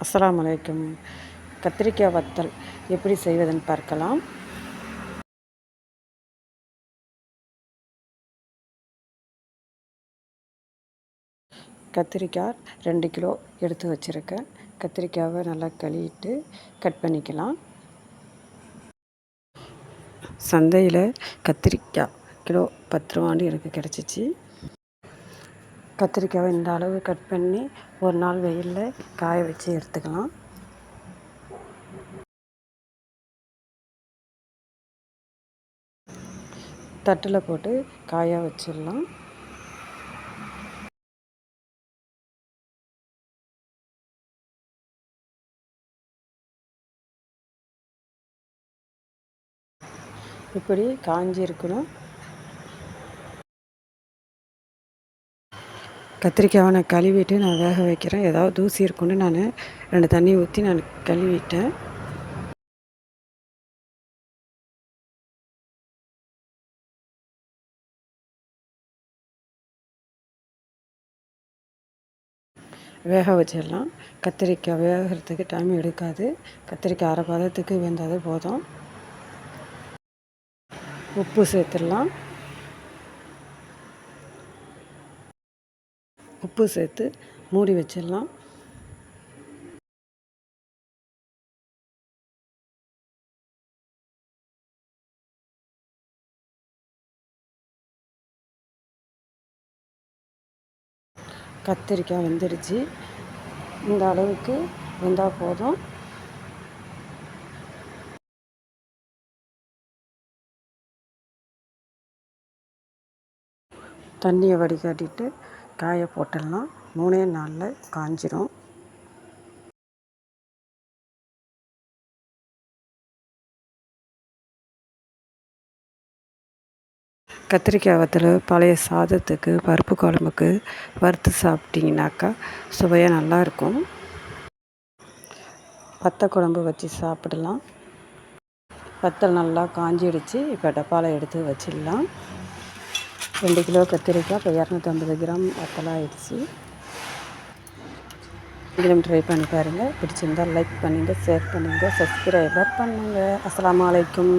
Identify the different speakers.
Speaker 1: அஸ்ஸலாமு அலைக்கும். கத்திரிக்காய் வத்தல் எப்படி செய்வதுன்னு பார்க்கலாம். கத்திரிக்காய் 2 கிலோ எடுத்து வச்சுருக்கேன். கத்திரிக்காவை நல்லா கழுவிட்டு கட் பண்ணிக்கலாம். சந்தையில் கத்திரிக்காய் கிலோ 10 ரூபான்னு எனக்கு கிடச்சிச்சு. கத்திரிக்காவை இந்த அளவு கட் பண்ணி ஒரு நாள் வெயிலில் காய வச்சு எடுத்துக்கலாம். தட்டில் போட்டு காய வச்சிடலாம். இப்படி காஞ்சி இருக்கணும். கத்திரிக்காவை நான் கழுவிட்டு நான் வேக வைக்கிறேன். ஏதாவது தூசி இருக்குன்னு நான் 2 தண்ணி ஊற்றி நான் கழுவிட்டேன். வேக வச்சிடலாம். கத்திரிக்காய் வேகிறதுக்கு டைம் எடுக்காது. கத்திரிக்காய் அரை பதத்துக்கு வெந்தது போதும். உப்பு சேர்த்துடலாம். உப்பு சேர்த்து மூடி வச்சிடலாம். கத்திரிக்காய் வெந்துடுச்சு. இந்த அளவுக்கு வெந்தால் போதும். தண்ணியை வடிகட்டிட்டு காய போட்டுடலாம். 3 நாளில் காஞ்சிரும். கத்திரிக்காய் வத்தல் பழைய சாதத்துக்கு, பருப்பு குழம்புக்கு வறுத்து சாப்பிட்டிங்கனாக்கா சுவையாக நல்லாயிருக்கும். வத்த குழம்பு வச்சு சாப்பிடலாம். வத்தல் நல்லா காஞ்சிடுச்சு. இப்போ டப்பாவில் எடுத்து வச்சிடலாம். 2 கிலோ கத்திரிக்காய் இப்போ 250 கிராம் வத்தலாகிடுச்சு. நீங்களும் ட்ரை பண்ணி பாருங்கள். பிடிச்சிருந்தால் லைக் பண்ணுங்கள், ஷேர் பண்ணுங்கள், சப்ஸ்கிரைபர் பண்ணுங்கள். அஸ்ஸலாமு அலைக்கும்.